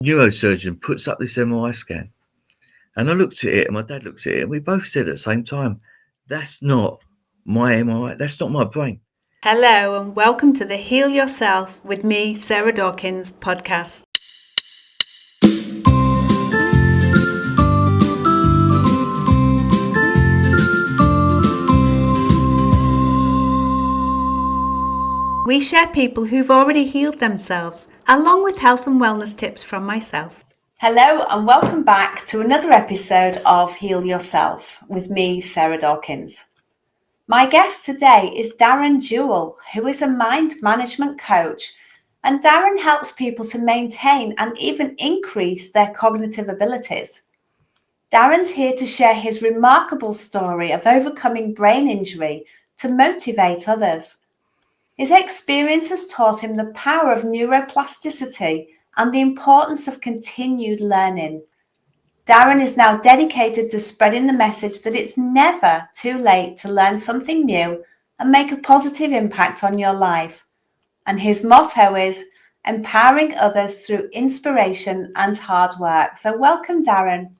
neurosurgeon puts up this MRI scan. And I looked at it, and my dad looked at it, and we both said at the same time, that's not my MRI, that's not my brain. Hello and welcome to the Heal Yourself with me, Sarah Dawkins podcast. We share people who've already healed themselves, along with health and wellness tips from myself. Hello and welcome back to another episode of Heal Yourself with me, Sarah Dawkins. My guest today is Darren Jewell, who is a mind management coach, and Darren helps people to maintain and even increase their cognitive abilities. Darren's here to share his remarkable story of overcoming brain injury to motivate others. His experience has taught him the power of neuroplasticity and the importance of continued learning. Darren is now dedicated to spreading the message that it's never too late to learn something new and make a positive impact on your life. And his motto is empowering others through inspiration and hard work. So welcome, Darren.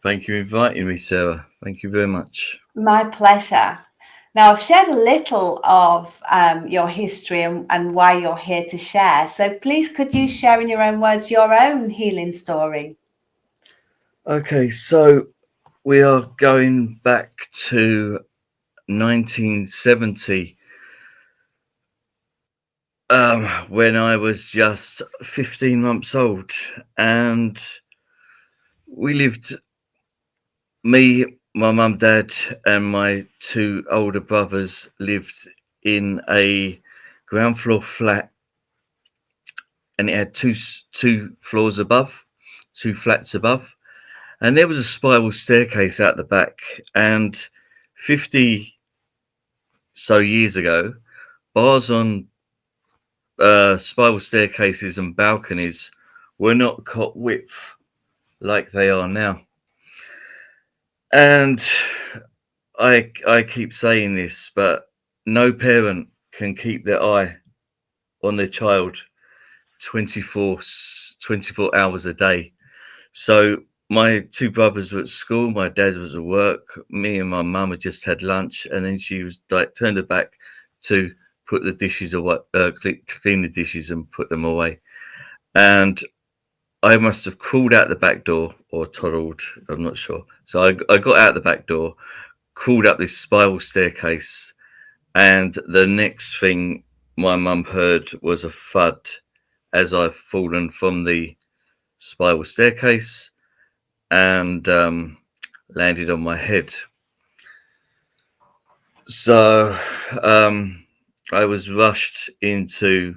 Thank you for inviting me, Sarah. Thank you very much. My pleasure. Now, I've shared a little of your history and why you're here to share. So please, could you share in your own words your own healing story? Okay, so we are going back to 1970, when I was just 15 months old, and we lived, me, my mum, dad, and my two older brothers lived in a ground floor flat, and it had two floors above, two flats above, and there was a spiral staircase out the back. And 50 so years ago, bars on spiral staircases and balconies were not cut width like they are now. And I keep saying this, but no parent can keep their eye on their child 24 hours a day. So my two brothers were at school, my dad was at work, me and my mum had just had lunch, and then she was like turned her back to put the dishes away, clean the dishes and put them away. And I must have crawled out the back door or toddled, I'm not sure. So I got out the back door, crawled up this spiral staircase, and the next thing my mum heard was a thud as I've fallen from the spiral staircase and landed on my head. So I was rushed into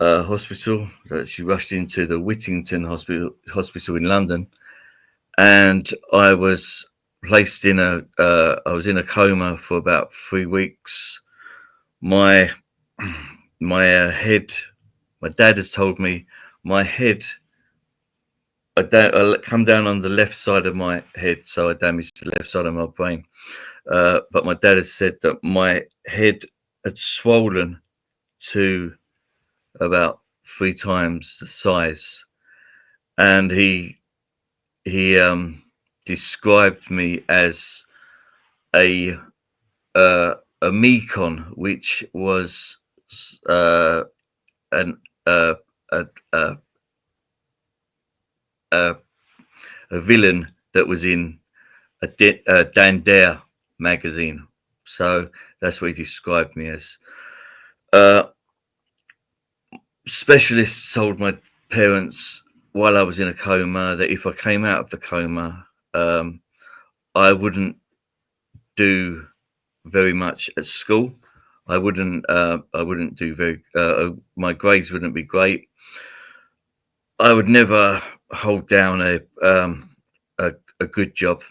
hospital. She rushed into the Whittington hospital in London, and I was placed in I was in a coma for about 3 weeks. My head, my dad has told me my head, I come down on the left side of my head, so I damaged the left side of my brain. But my dad has said that my head had swollen to about 3 times the size, and he described me as a Mekon, which was an a villain that was in a Dan Dare magazine. So that's what he described me as. Specialists told my parents while I was in a coma that if I came out of the coma, I wouldn't do very much at school. I wouldn't do very. My grades wouldn't be great. I would never hold down a good job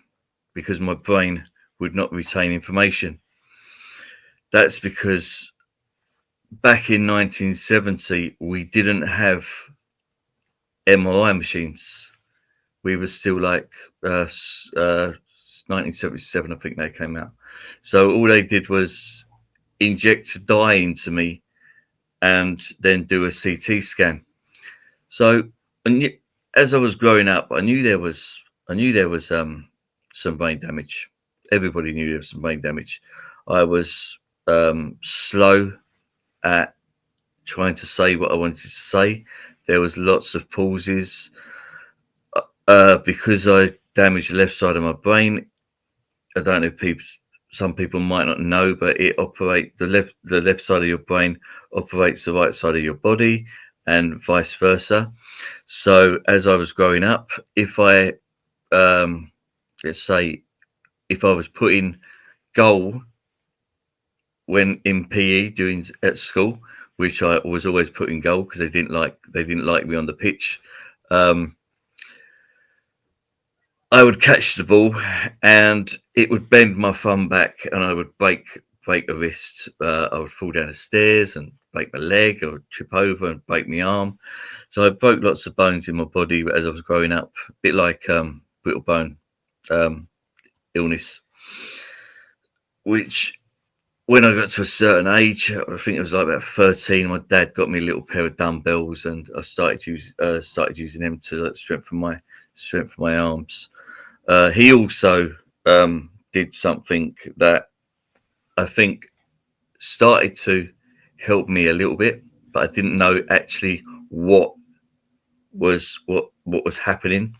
because my brain would not retain information. That's because back in 1970, we didn't have MRI machines. We were still like 1977, I think they came out. So all they did was inject a dye into me and then do a CT scan. So and as I was growing up, I knew there was some brain damage. Everybody knew there was some brain damage. I was slow at trying to say what I wanted to say. There was lots of pauses because I damaged the left side of my brain. I don't know if some people might not know, but the left side of your brain operates the right side of your body, and vice versa. So as I was growing up, if I let's say if I was putting goal when in PE doing at school, which I was always putting goal because they didn't like me on the pitch. I would catch the ball and it would bend my thumb back and I would break a wrist. I would fall down the stairs and break my leg. I would trip over and break my arm. So I broke lots of bones in my body as I was growing up, a bit like brittle bone illness, which when I got to a certain age, I think it was like about 13, my dad got me a little pair of dumbbells and I started using them to strengthen my arms. He also did something that I think started to help me a little bit, but I didn't know actually what was happening,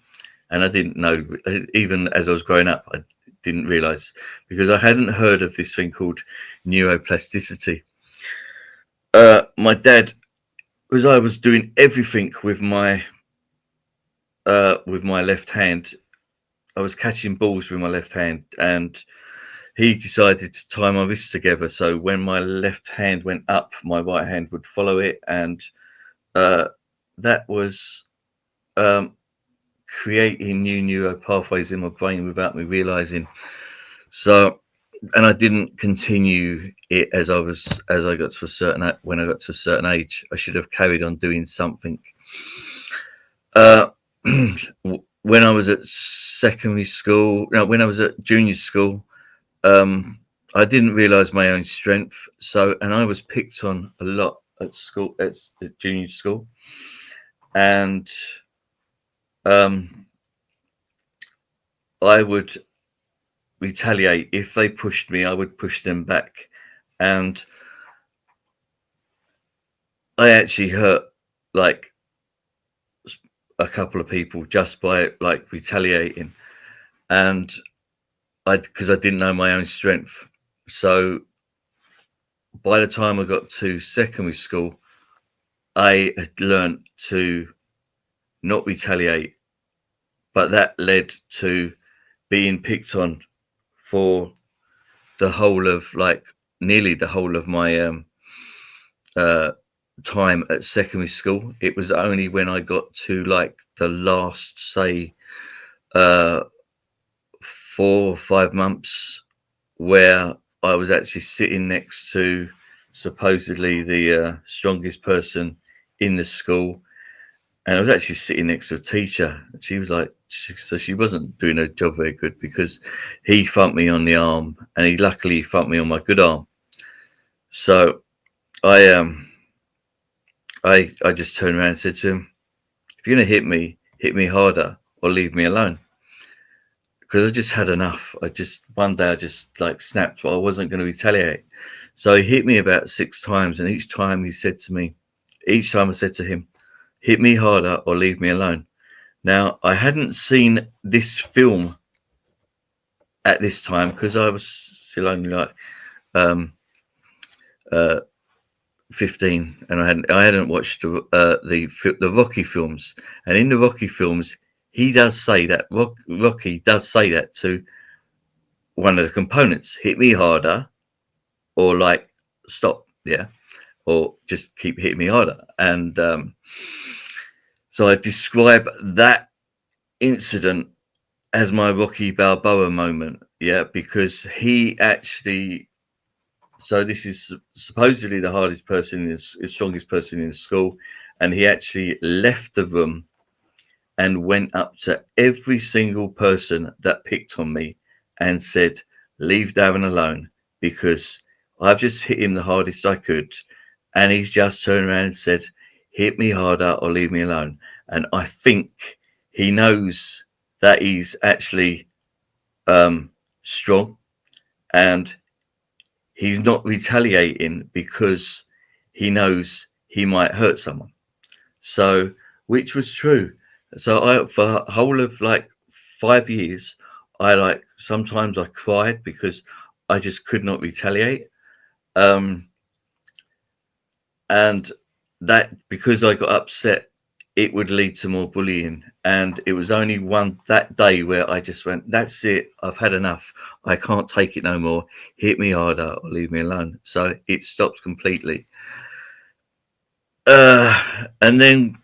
and I didn't know even as I was growing up. I didn't realize because I hadn't heard of this thing called neuroplasticity. My dad, as I was doing everything with my left hand, I was catching balls with my left hand, and he decided to tie my wrists together. So when my left hand went up, my right hand would follow it, and that was creating new neural pathways in my brain without me realizing. So, and I didn't continue it as I got to a certain age. I should have carried on doing something. When I was at when I was at junior school, I didn't realize my own strength. So, and I was picked on a lot at school, at junior school, and I would retaliate. If they pushed me, I would push them back, and I actually hurt like a couple of people just by like retaliating, and because I didn't know my own strength. So by the time I got to secondary school, I had learned to not retaliate, but that led to being picked on for the whole of nearly the whole of my time at secondary school. It was only when I got to like the last, say, 4 or 5 months where I was actually sitting next to supposedly the strongest person in the school, and I was actually sitting next to a teacher. She was like, so she wasn't doing her job very good because he thumped me on the arm, and he luckily thumped me on my good arm. So I just turned around and said to him, "If you're gonna hit me harder, or leave me alone." Because I just had enough. One day I just like snapped, but I wasn't going to retaliate. So he hit me about 6 times, and each time I said to him, "Hit me harder or leave me alone." Now, I hadn't seen this film at this time because I was still only like 15, and I hadn't watched the Rocky films. And in the Rocky films, he does say that Rocky does say that to one of the components: hit me harder, or like stop, yeah, or just keep hitting me harder. And so I describe that incident as my Rocky Balboa moment, yeah, because he actually. So this is supposedly the hardest person, strongest person in school, and he actually left the room and went up to every single person that picked on me and said, "Leave Darren alone, because I've just hit him the hardest I could, and he's just turned around and said, 'Hit me harder or leave me alone.'" and I think he knows that he's actually strong, and he's not retaliating because he knows he might hurt someone. So, which was true. So I, for a whole of like 5 years, I like sometimes I cried because I just could not retaliate. Um, and that because I got upset, it would lead to more bullying. And it was only one that day where I just went, "That's it. I've had enough. I can't take it no more. Hit me harder or leave me alone." So it stopped completely. And then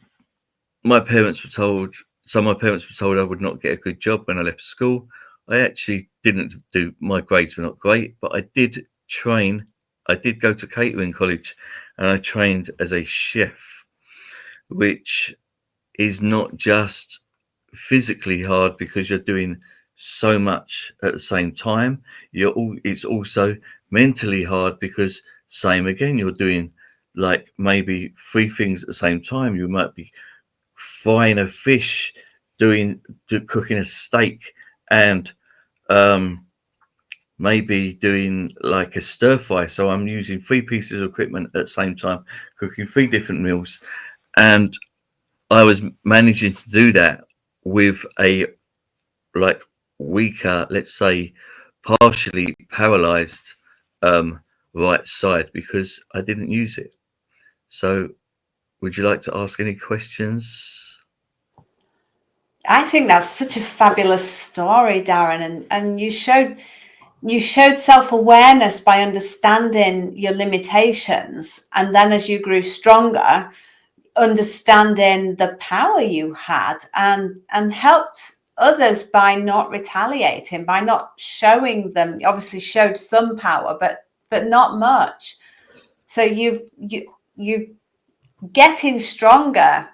my parents were told. So my parents were told I would not get a good job when I left school. I actually didn't do. My grades were not great, but I did train. I did go to catering college, and I trained as a chef, which is not just physically hard because you're doing so much at the same time. It's also mentally hard because same again, you're doing like maybe three things at the same time. You might be frying a fish, cooking a steak, and um, maybe doing like a stir fry. So I'm using three pieces of equipment at the same time, cooking three different meals, and I was managing to do that with a like weaker, let's say, partially paralyzed um, right side because I didn't use it. So, would you like to ask any questions? I think that's such a fabulous story, Darren, and you showed self-awareness by understanding your limitations, and then as you grew stronger, understanding the power you had, and helped others by not retaliating, by not showing them. You obviously showed some power, but not much. So you getting stronger,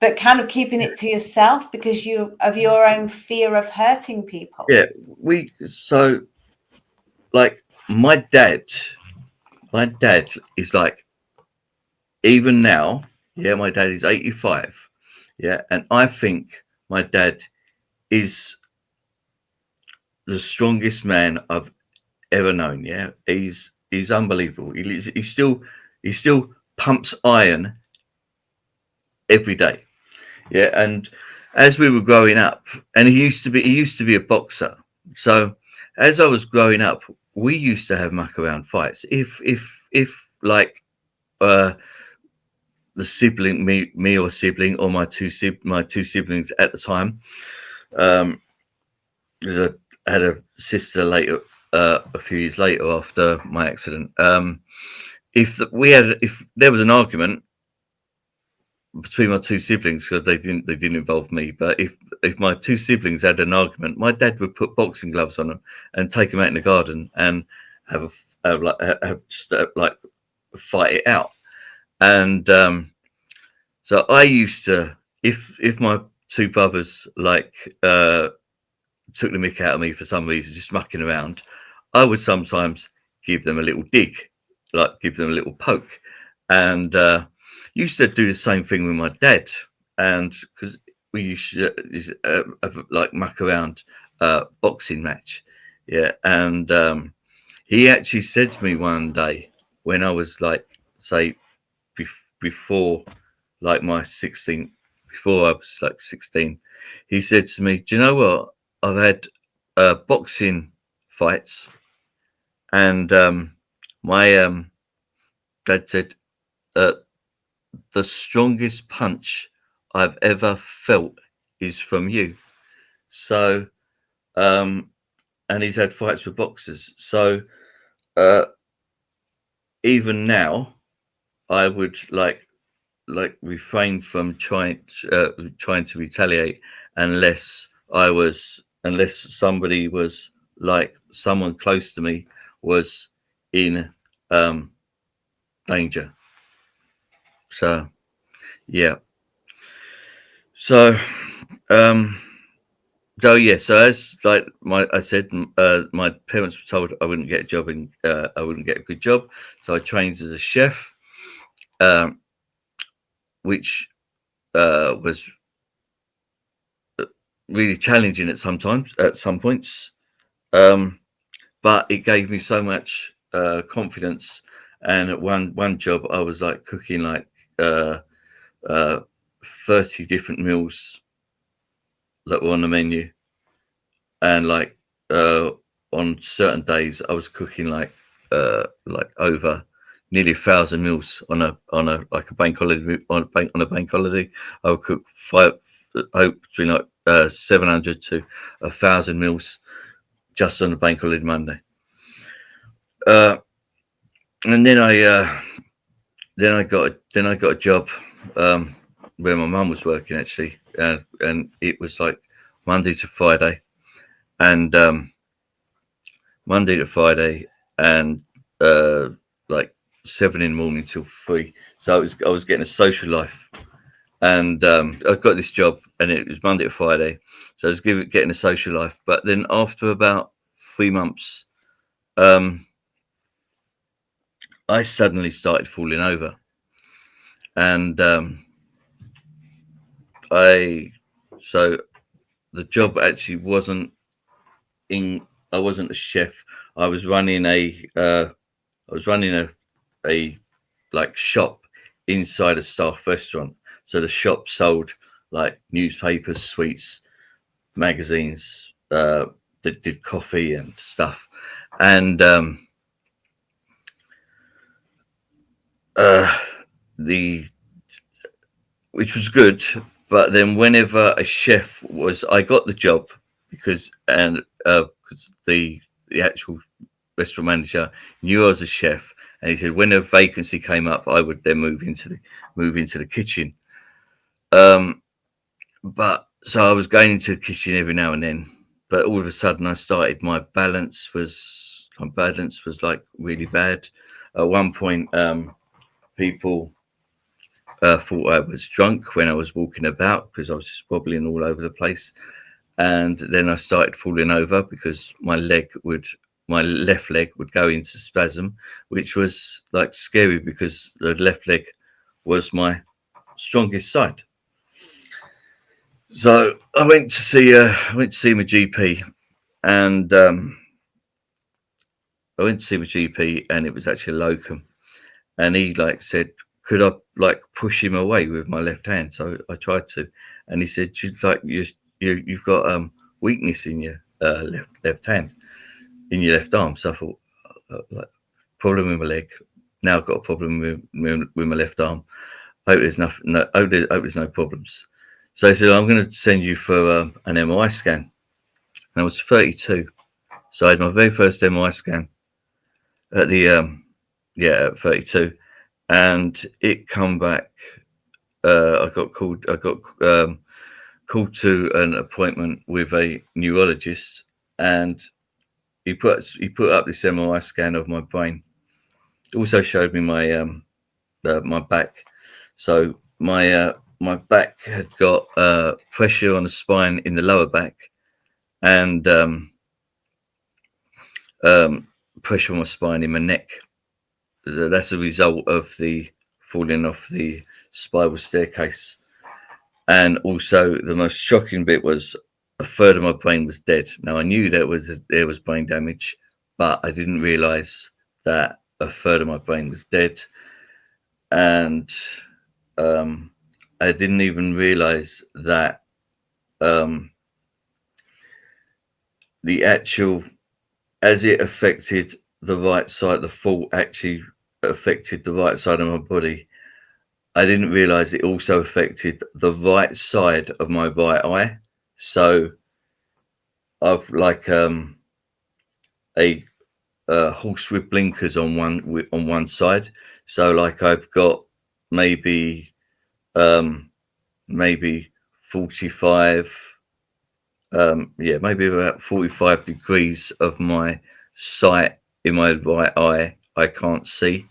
but kind of keeping it to yourself because you of your own fear of hurting people. Yeah, we so like my dad is like even now. Yeah, my dad is 85. Yeah, and I think my dad is the strongest man I've ever known. Yeah, he's unbelievable. He still pumps iron every day. Yeah, and as we were growing up, and he used to be a boxer. So as I was growing up, we used to have muck around fights. If like uh the sibling me or sibling or my two siblings at the time, um, because I had a sister later, a few years later after my accident. If there was an argument between my two siblings, because they didn't involve me, but if my two siblings had an argument, my dad would put boxing gloves on them and take them out in the garden and have like fight it out. And so I used to, if my two brothers took the mick out of me for some reason, just mucking around, I would sometimes give them a little dig, like give them a little poke, and used to do the same thing with my dad, and because we used to have, like muck around boxing match, yeah, and he actually said to me one day when I was like, say, before like my 16th, before I was like 16, he said to me, "Do you know what? I've had boxing fights, and my dad said uh, the strongest punch I've ever felt is from you." So, and he's had fights with boxers. So, uh, even now, I would refrain from trying to retaliate unless somebody was like someone close to me was in um danger. So yeah. So um so as like my I said, my parents were told I wouldn't get a job in I wouldn't get a good job, so I trained as a chef, um which was really challenging at some points. But it gave me so much confidence. And at one job, I was like cooking like 30 different meals that were on the menu, and like on certain days, I was cooking like over nearly 1,000 meals on a like a bank holiday. On a bank holiday, I would cook between like 700 to 1,000 meals just on a bank holiday Monday. And then I got a job where my mum was working actually, and it was like Monday to Friday, and Monday to Friday, and like 7 in the morning till 3. So I was getting a social life, and I got this job, and it was Monday to Friday, so I was getting a social life. But then after about 3 months, I suddenly started falling over, and so the job actually wasn't in. I wasn't a chef. I was running a like shop inside a staff restaurant. So the shop sold like newspapers, sweets, magazines, that did coffee and stuff, and the which was good. But then whenever a chef was, I got the job because the actual restaurant manager knew I was a chef, and he said when a vacancy came up, I would then move into the kitchen. But so I was going into the kitchen every now and then, but all of a sudden I started my balance was like really bad. At one point, people thought I was drunk when I was walking about because I was just wobbling all over the place. And then I started falling over because my left leg would go into spasm, which was like scary because the left leg was my strongest side. So I went to see my GP, and it was actually a locum, and he like said, could I like push him away with my left hand? So I tried to, and he said, you've got weakness in your left hand, in your left arm. So I thought, like, problem with my leg. Now I've got a problem with my left arm. Hope there's no problems. So he said, I'm going to send you for an MRI scan. And I was 32, so I had my very first MRI scan at at 32, and it come back. I got called to an appointment with a neurologist, and he put up this MRI scan of my brain. It also showed me my back. So my back had got pressure on the spine in the lower back, and pressure on my spine in my neck. That's a result of the falling off the spiral staircase. And also, the most shocking bit was a third of my brain was dead. Now I knew there was brain damage, but I didn't realise that a third of my brain was dead, and I didn't even realise that the actual, as it affected the right side, the fall actually affected the right side of my body. I didn't realize it also affected the right side of my right eye. So I've like a horse with blinkers on one side. So like I've got maybe 45, maybe about 45 degrees of my sight in my right eye I can't see.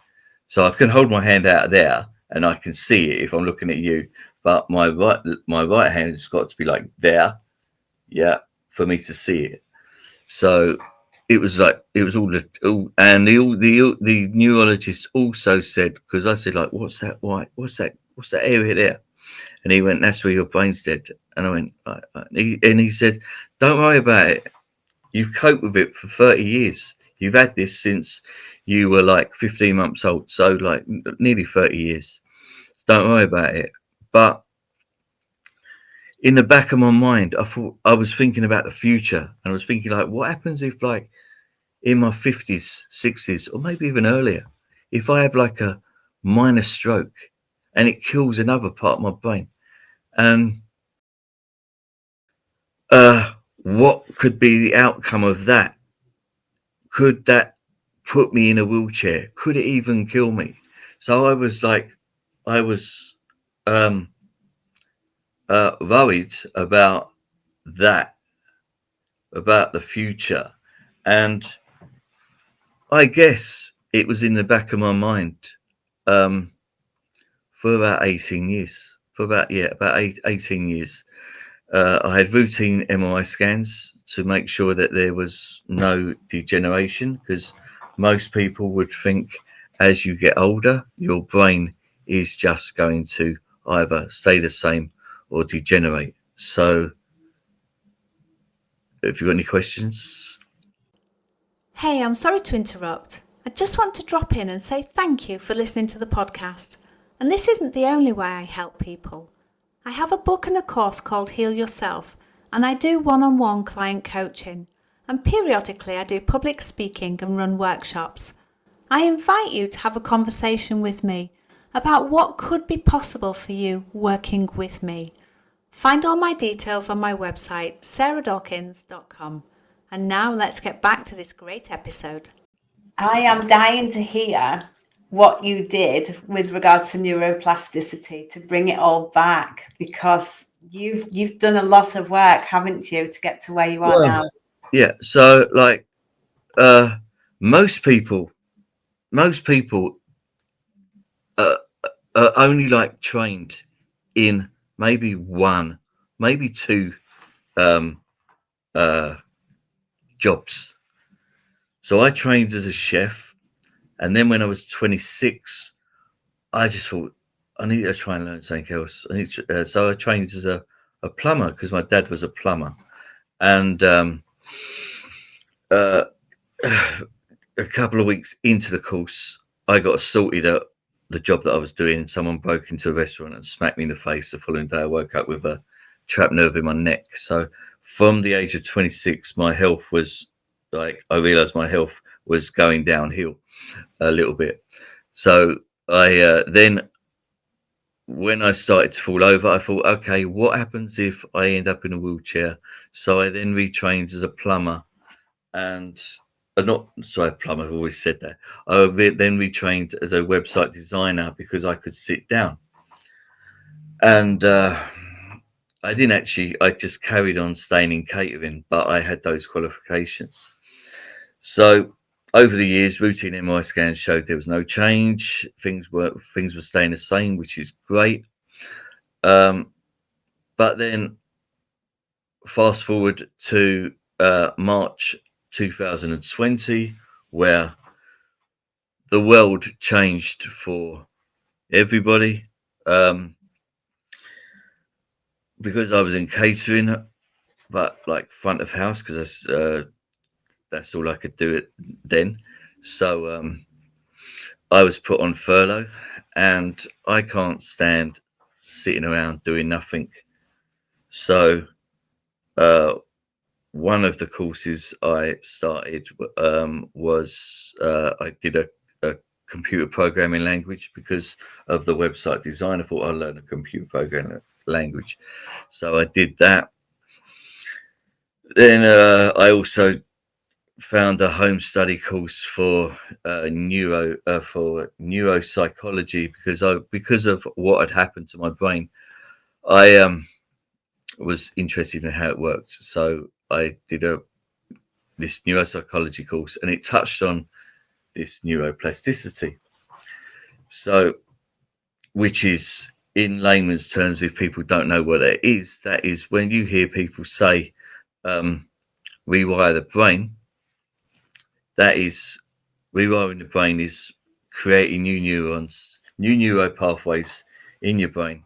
So I can hold my hand out there and I can see it if I'm looking at you, but my right hand has got to be like there, for me to see it. So it was and the neurologist also said, because I said like, what's that area there? And he went, "That's where your brain's dead." And I went, right, right. And he said, "Don't worry about it. You've coped with it for 30 years. You've had this since you were like 15 months old. So like nearly 30 years. Don't worry about it." But in the back of my mind, I was thinking about the future, and I was thinking like, what happens if like in my 50s, 60s, or maybe even earlier, if I have like a minor stroke and it kills another part of my brain? And what could be the outcome of that? Could that put me in a wheelchair? Could it even kill me? So I was like, I was um, worried about that, about the future. And I guess it was in the back of my mind um, for about 18 years. For about, yeah, about 18 years. I had routine MRI scans to make sure that there was no degeneration, because most people would think as you get older, your brain is just going to either stay the same or degenerate. So, if you've got any questions. Hey, I'm sorry to interrupt. I just want to drop in and say thank you for listening to the podcast. And this isn't the only way I help people. I have a book and a course called Heal Yourself, and I do one-on-one client coaching. And periodically I do public speaking and run workshops. I invite you to have a conversation with me about what could be possible for you working with me. Find all my details on my website, sarahdawkins.com. And now let's get back to this great episode. I am dying to hear what you did with regards to neuroplasticity to bring it all back, because you've done a lot of work, haven't you, to get to where you are now? Yeah. So, like, most people uh, are only like trained in maybe one, maybe two um, uh, jobs. So I trained as a chef, and then when I was 26, I just thought I need to try and learn something else. So I trained as a plumber, because my dad was a plumber, and uh, a couple of weeks into the course, I got assaulted at the job that I was doing. Someone broke into a restaurant and smacked me in the face. The following day, I woke up with a trapped nerve in my neck. So from the age of 26, my health was like, I realized my health was going downhill a little bit. So I then, when I started to fall over, I thought, okay, what happens if I end up in a wheelchair? So I then retrained as a plumber, and not sorry, plumber. I've always said that. I then retrained as a website designer because I could sit down, and I didn't actually. I just carried on staying in catering, but I had those qualifications. So over the years, routine MRI scans showed there was no change. Things were staying the same, which is great. But then fast forward to March 2020, where the world changed for everybody, because I was in catering, but like front of house, because that's all I could do it then. So I was put on furlough, and I can't stand sitting around doing nothing. So one of the courses I started was I did a computer programming language because of the website design. I thought I'd learn a computer programming language, so I did that. Then I also found a home study course for neuropsychology, because of what had happened to my brain. I was interested in how it worked, so I did this neuropsychology course, and it touched on this neuroplasticity. So, which is, in layman's terms, if people don't know what it is, that is when you hear people say rewire the brain. That is, rewiring the brain is creating new neurons, new neuro pathways in your brain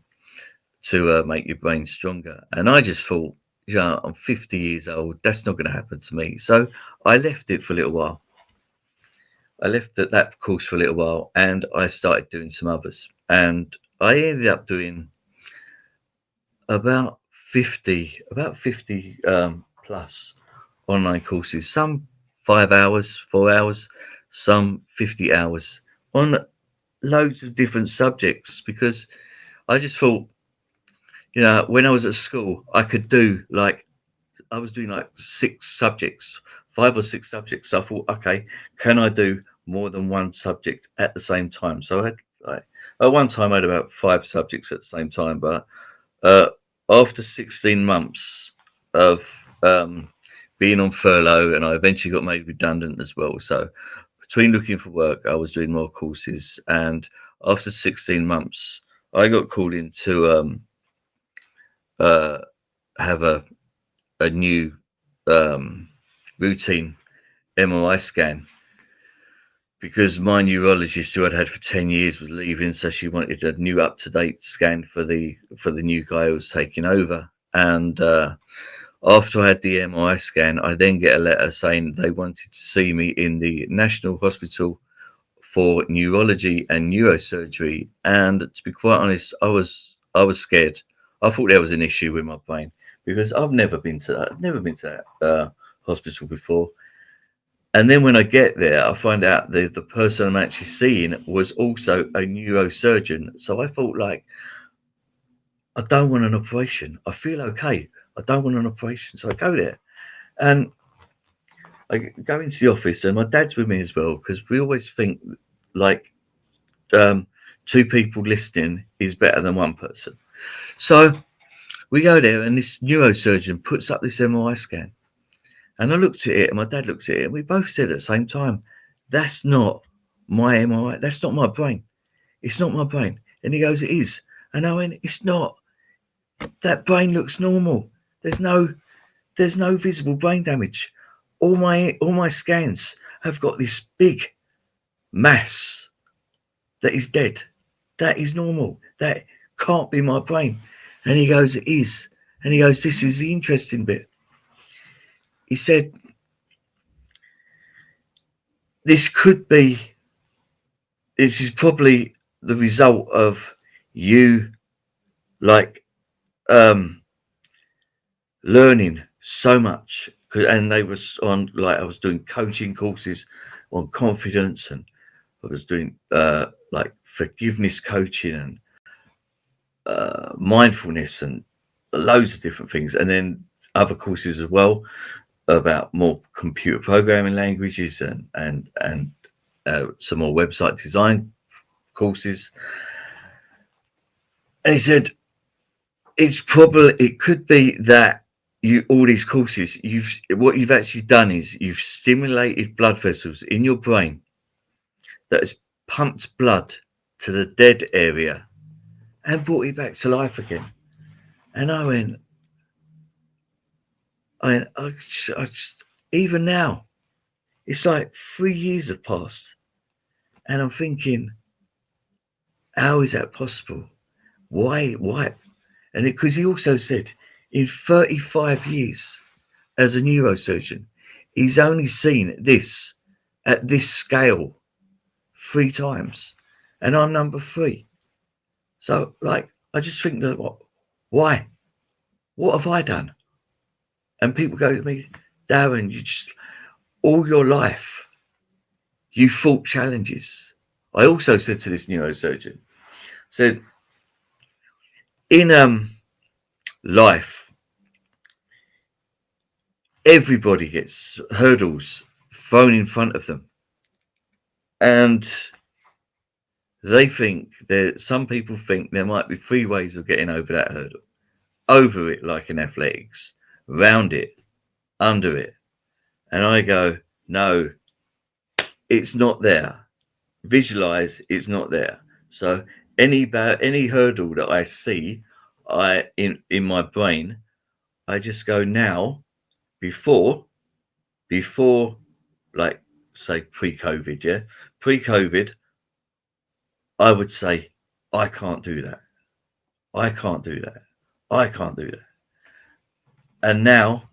to make your brain stronger. And I just thought, I'm 50 years old. That's not going to happen to me. So I left it for a little while. I left that course for a little while, and I started doing some others. And I ended up doing about 50 plus online courses. Some 5 hours, 4 hours, some 50 hours on loads of different subjects, because I just thought, when I was at school, I could do I was doing like 5 or 6 subjects. So I thought, okay, can I do more than one subject at the same time? So I had at one time I had about 5 subjects at the same time, but after 16 months of being on furlough, and I eventually got made redundant as well. So between looking for work, I was doing more courses, and after 16 months, I got called in to have a new routine MRI scan, because my neurologist, who I'd had for 10 years, was leaving, so she wanted a new up-to-date scan for the new guy who was taking over. And after I had the MRI scan, I then get a letter saying they wanted to see me in the National Hospital for Neurology and Neurosurgery. And to be quite honest, I was scared. I thought there was an issue with my brain, because I've never been to that hospital before. And then when I get there, I find out the person I'm actually seeing was also a neurosurgeon. So I thought, I don't want an operation. I feel okay. I don't want an operation. So I go there, and I go into the office, and my dad's with me as well, because we always think two people listening is better than one person. So we go there, and this neurosurgeon puts up this MRI scan. And I looked at it, and my dad looked at it, and we both said at the same time, that's not my MRI. That's not my brain. It's not my brain. And he goes, it is. And I went, it's not. That brain looks normal. There's no visible brain damage. All my scans have got this big mass that is dead. That is normal. That can't be my brain. And he goes, it is. And he goes, this is the interesting bit. He said, this is probably the result of you learning so much. And they was on, I was doing coaching courses on confidence, and I was doing forgiveness coaching and mindfulness and loads of different things, and then other courses as well about more computer programming languages and some more website design courses. And he said, it could be that all these courses, what you've actually done is you've stimulated blood vessels in your brain that has pumped blood to the dead area and brought it back to life again. And I went, even now, it's like 3 years have passed, and I'm thinking, how is that possible? Why? And because he also said, in 35 years as a neurosurgeon, he's only seen this at this scale 3 times, and I'm number 3. So, I just think that, why? What have I done? And people go to me, Darren, all your life, you fought challenges. I also said to this neurosurgeon, said, in life, everybody gets hurdles thrown in front of them. And some people think there might be 3 ways of getting over that hurdle. Over it, like in athletics, round it, under it. And I go, no, it's not there. Visualize it's not there. So any hurdle that I see in my brain, I just go now, before say pre-COVID, yeah. Pre-COVID, I would say, I can't do that. I can't do that. I can't do that. And now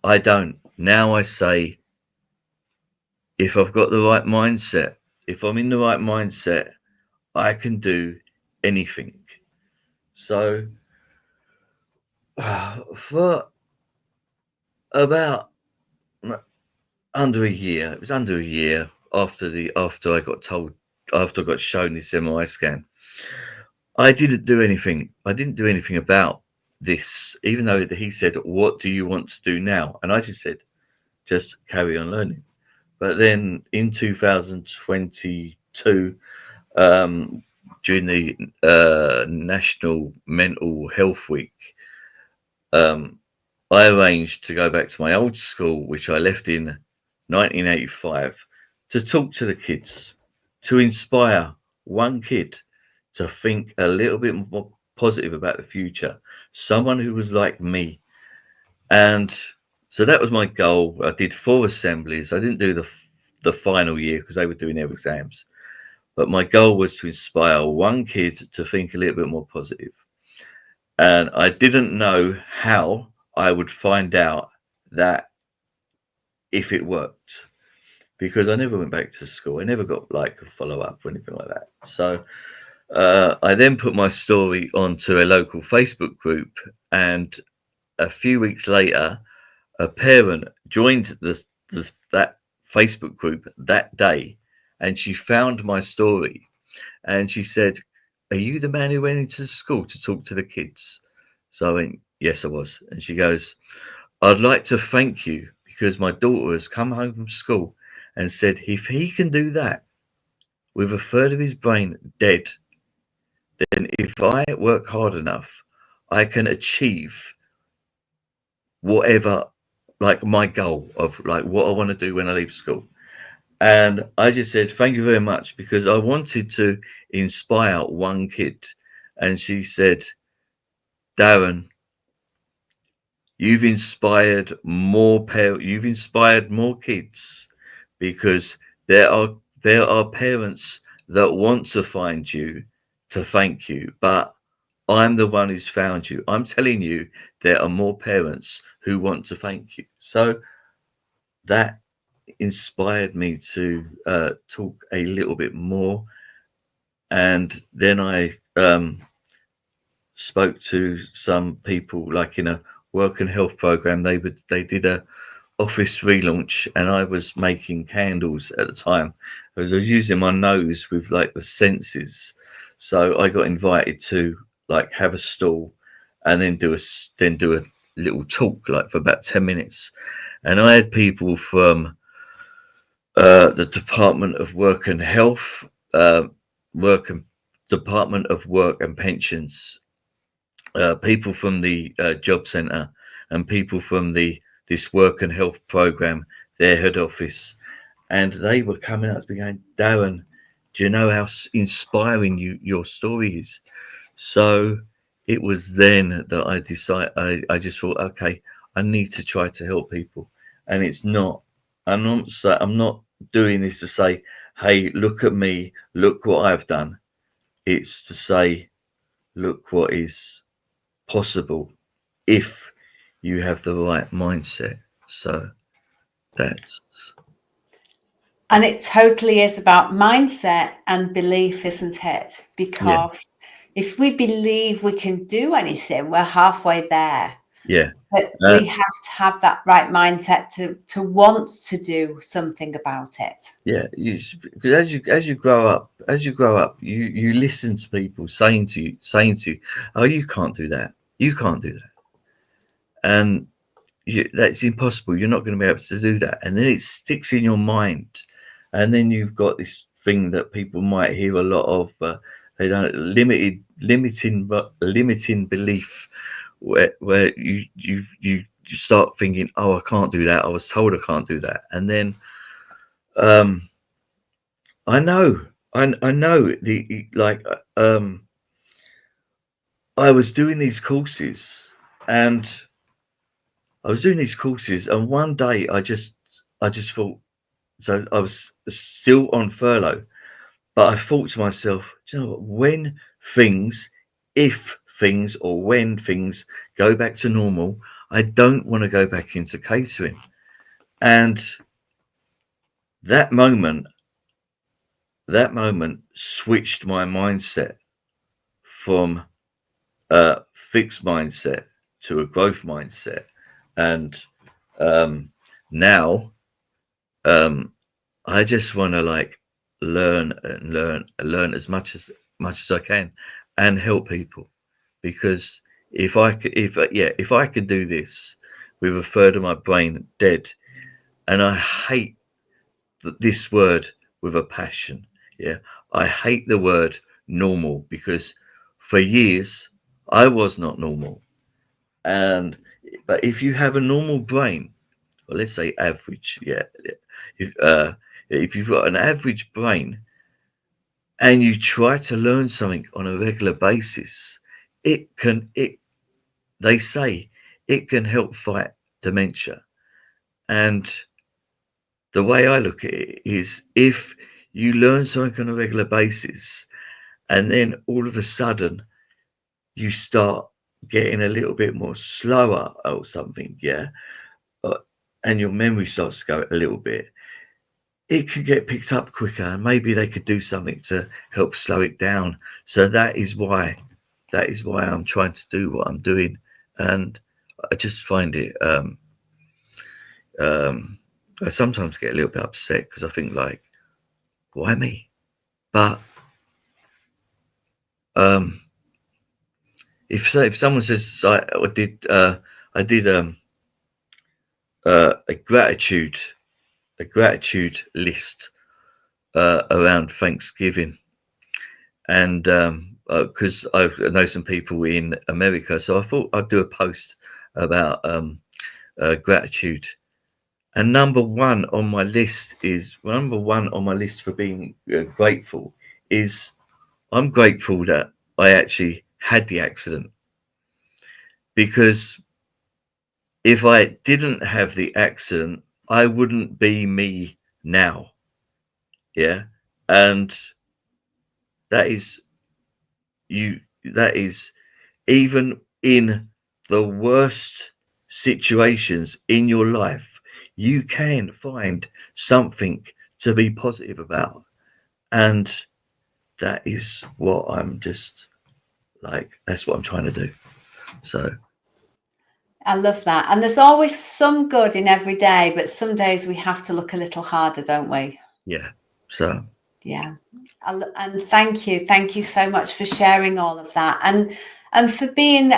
I don't. Now I say, if I've got the right mindset, if I'm in the right mindset, I can do anything. So for about under a year, it was under a year after I got told, after I got shown this MRI scan, I didn't do anything. I didn't do anything about this, even though he said, "What do you want to do now?" And I just said, "Just carry on learning." But then in 2022, during the National Mental Health Week, I arranged to go back to my old school, which I left in 1985, to talk to the kids, to inspire one kid to think a little bit more positive about the future, someone who was like me. And so that was my goal. I did 4 assemblies. I didn't do the final year because they were doing their exams. But my goal was to inspire one kid to think a little bit more positive. And I didn't know how I would find out that if it worked, because I never went back to school. I never got like a follow up or anything like that. So I then put my story onto a local Facebook group, and a few weeks later, a parent joined that Facebook group that day, and she found my story, and she said, "Are you the man who went into the school to talk to the kids?" So I went, "Yes, I was." And she goes, "I'd like to thank you because my daughter has come home from school and said if he can do that with a third of his brain dead, then if I work hard enough, I can achieve whatever, like my goal of like what I want to do when I leave school." And I just said, "Thank you very much," because I wanted to inspire one kid. And she said, "Darren, you've inspired you've inspired more kids, because there are parents that want to find you to thank you, but I'm the one who's found you. I'm telling you, there are more parents who want to thank you." So that inspired me to talk a little bit more. And then I spoke to some people, like in a work and health program. They did a office relaunch, and I was making candles at the time. I was using my nose with like the senses. So I got invited to like have a stall and then do a little talk like for about 10 minutes. And I had people from the Department of Work and Health, work and Department of Work and Pensions, people from the job centre, and people from this work and health program, their head office. And they were coming up to me going, "Darren, do you know how inspiring your story is?" So it was then that I decided, I just thought, okay, I need to try to help people. And I'm not doing this to say, "Hey, look at me, look what I've done." It's to say, look what is possible if you have the right mindset. So that's, And it totally is about mindset and belief, isn't it? yeah, Because if we believe we can do anything, we're halfway there. yeah, But uh, we have to have that right mindset to want to do something about it. yeah. Because as you grow up, you listen to people saying to you, "Oh, you can't do that. You can't do that," and that's impossible. You're not going to be able to do that. And then it sticks in your mind. And then you've got this thing that people might hear a lot of, they don't limiting belief, where you start thinking, "Oh, I can't do that. I was told I can't do that." And then um, I know like I was doing these courses, and and one day I just thought. So I was still on furlough, but I thought to myself, "Do you know what? When things if things or when things go back to normal, I don't want to go back into catering. And that moment, that moment switched my mindset from a fixed mindset to a growth mindset. And now I just want to like learn as much as I can, and help people. Because if I could do this with a third of my brain dead, and I hate this word with a passion. Yeah, I hate the word normal, because for years I was not normal. And but if you have a normal brain, or let's say average, if you've got an average brain and you try to learn something on a regular basis, it they say it can help fight dementia. And the way I look at it is, if you learn something on a regular basis and then all of a sudden you start getting a little bit more slower or something, uh, and your memory starts to go a little bit, it could get picked up quicker, and maybe they could do something to help slow it down. So that is why I'm trying to do what I'm doing. And I just find it um I sometimes get a little bit upset, because I think, like, why me? But um if someone says, I did a gratitude list around Thanksgiving. And because I know some people in America, so I thought I'd do a post about gratitude. And number one on my list for being grateful is, I'm grateful that I actually had the accident, because if I didn't have the accident, I wouldn't be me now. Yeah. And that is that is even in the worst situations in your life, you can find something to be positive about. And that is what I'm just like, that's what I'm trying to do. So, I love that. And there's always some good in every day, but some days we have to look a little harder, don't we? yeah. So, Yeah. And thank you so much for sharing all of that, and for being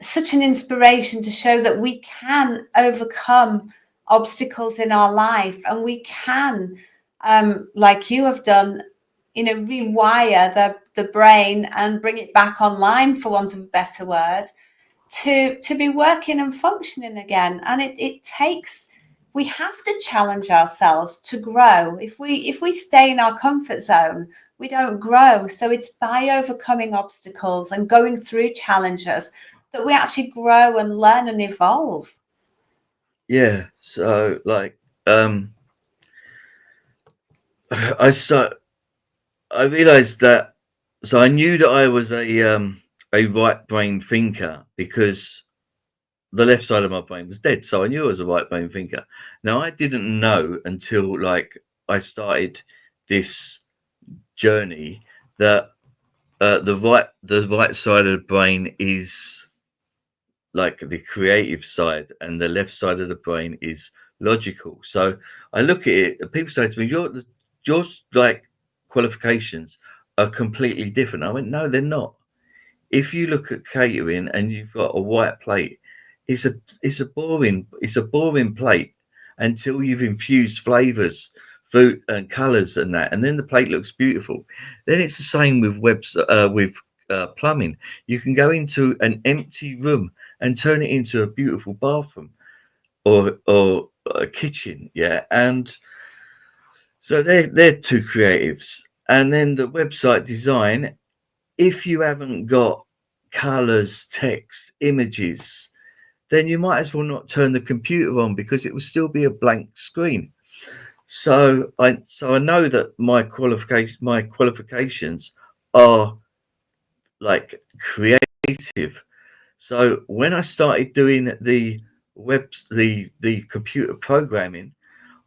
such an inspiration to show that we can overcome obstacles in our life, and we can, like you have done, rewire the brain and bring it back online, for want of a better word, to be working and functioning again. And it takes, we have to challenge ourselves to grow. If we stay in our comfort zone, we don't grow. So it's by overcoming obstacles and going through challenges that we actually grow and learn and evolve. yeah. So, like, I start, I realized that, so I knew that I was a right brain thinker, because the left side of my brain was dead. So I knew I was a right brain thinker. Now, I didn't know until, like, I started this journey that the right side of the brain is like the creative side, and the left side of the brain is logical. So I look at it, people say to me, your like qualifications are completely different. I went, no, they're not. If you look at catering and you've got a white plate, it's a boring plate until you've infused flavors, food and colors and that, and then the plate looks beautiful. Then it's the same with plumbing. You can go into an empty room and turn it into a beautiful bathroom, or a kitchen. Yeah. And so they're two creatives. And then the website design, if you haven't got colors, text, images, then you might as well not turn the computer on, because it will still be a blank screen. So I know that my qualifications are like creative. So when I started doing the computer programming,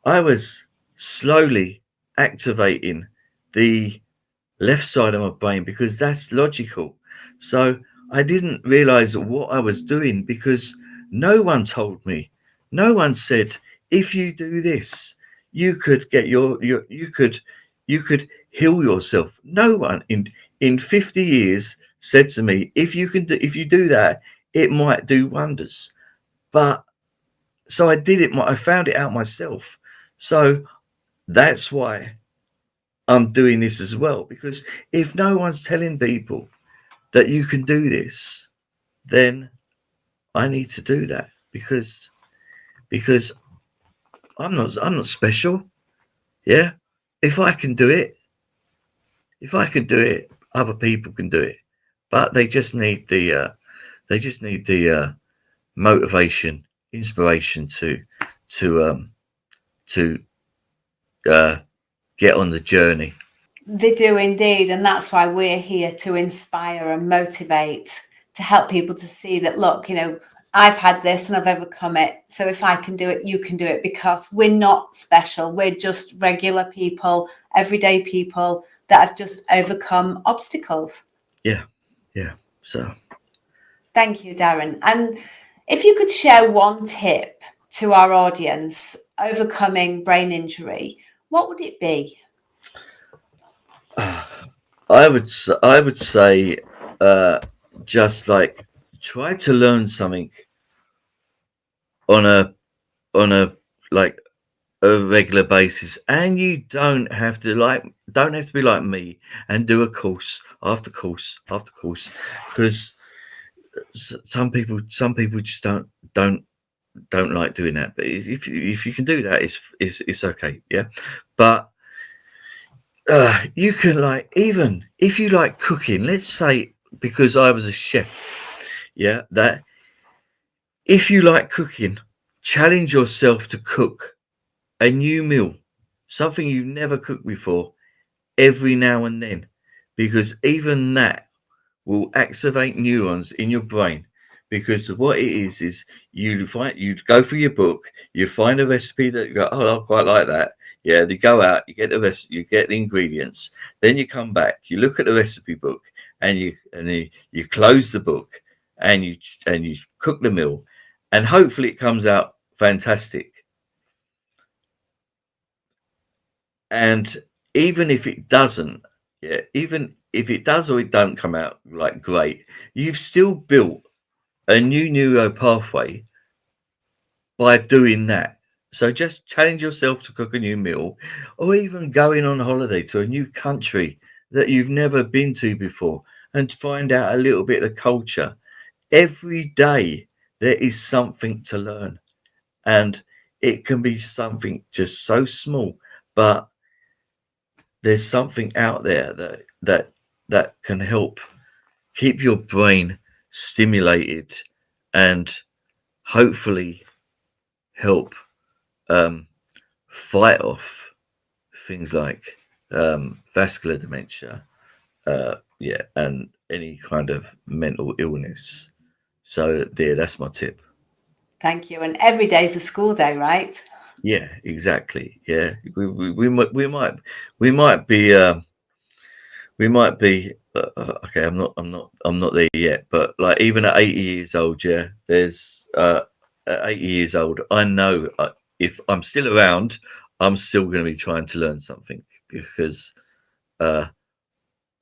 I was slowly activating the left side of my brain because that's logical. So I didn't realize what I was doing because no one told me. No one said if you do this, you could get your you could heal yourself. No one in 50 years said to me if you do that, it might do wonders. But so I did it. I found it out myself. So that's why I'm doing this as well, because if no one's telling people that you can do this, then I need to do that because I'm not special. Yeah. If I can do it, if I can do it, other people can do it. But they just need the motivation, inspiration to to uh get on the journey. They do indeed. And that's why we're here to inspire and motivate, to help people to see that, look, I've had this and I've overcome it. So if I can do it, you can do it, because we're not special. We're just regular people, everyday people that have just overcome obstacles. Yeah. Yeah. So Thank you, Darren. And if you could share one tip to our audience overcoming brain injury, what would it be? I would say uh, just like try to learn something on a like a regular basis, and you don't have to be like me and do a course after course after course, because some people just don't like doing that. But if you can do that, it's okay, yeah. But you can, like, even if you like cooking, let's say, because I was a chef, yeah, that if you like cooking, challenge yourself to cook a new meal, something you've never cooked before, every now and then, because even that will activate neurons in your brain. Because what it is you go through your book, you find a recipe that you go, oh, I quite like that. Yeah, you go out, you get the rest, you get the ingredients, then you come back, you look at the recipe book, you close the book, and you cook the meal, and hopefully it comes out fantastic. And even if it doesn't, yeah, even if it does or it don't come out like great, you've still built a new neuro pathway by doing that. So just challenge yourself to cook a new meal, or even going on holiday to a new country that you've never been to before and find out a little bit of culture. Every day there is something to learn, and it can be something just so small, but there's something out there that can help keep your brain stimulated and hopefully help um, fight off things like vascular dementia, yeah, and any kind of mental illness. So there, that's my tip. Thank you. And every day's a school day, right? Yeah, exactly. Yeah, we might be we might be okay. I'm not there yet, but like even at 80 years old, yeah, there's at 80 years old, I know if I'm still around, I'm still going to be trying to learn something, because uh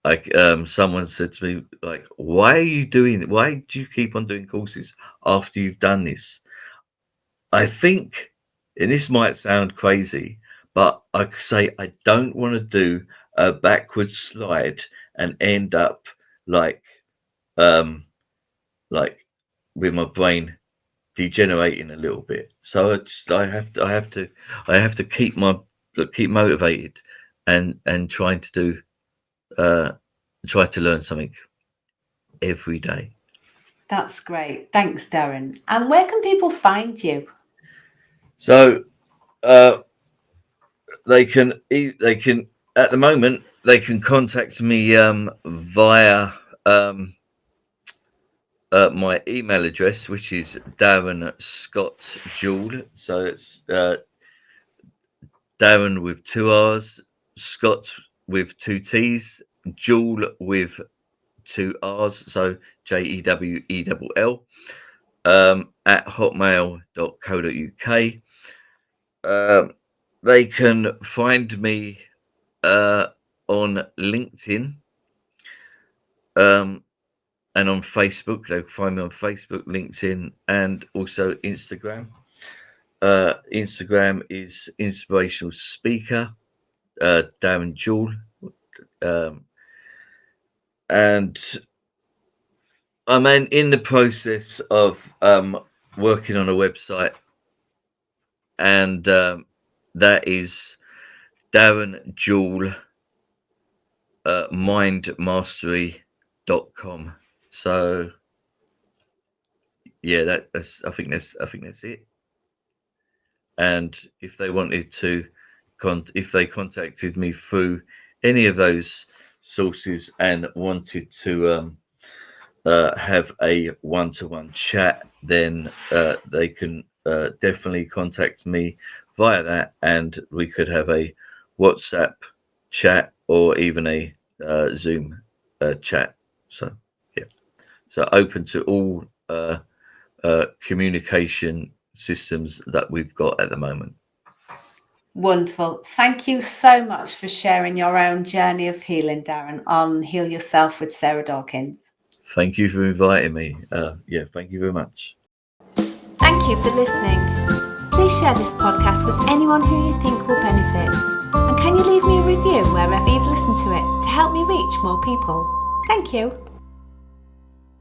like someone said to me, like, why are you doing it? Why do you keep on doing courses after you've done this? I think, and this might sound crazy, but I say I don't want to do a backward slide and end up like um like with my brain degenerating a little bit. So I have to keep motivated and trying to do uh try to learn something every day. That's great. Thanks, Darren. And where can people find you? So they can at the moment they can contact me via my email address, which is Darren Scott Jewell. So it's Darren with 2 R's, Scott with 2 T's, Jewell with 2 R's, so JEWELL, at hotmail.co.uk. They can find me on LinkedIn and on Facebook. They can find me on Facebook, LinkedIn, and also Instagram. Instagram is inspirational speaker Darren Jewell, and I'm in the process of working on a website, and that is Darren Jewell mindmastery.com. So yeah, that's I think that's it. And if they wanted to if they contacted me through any of those sources and wanted to have a one-to-one chat, then they can definitely contact me via that, and we could have a WhatsApp chat or even a Zoom chat. So yeah, so open to all communication systems that we've got at the moment. Wonderful. Thank you so much for sharing your own journey of healing, Darren, on Heal Yourself with Sarah Dawkins. Thank you for inviting me. Yeah, thank you very much. Thank you for listening. Please share this podcast with anyone who you think will benefit. And can you leave me a review wherever you've listened to it to help me reach more people? Thank you.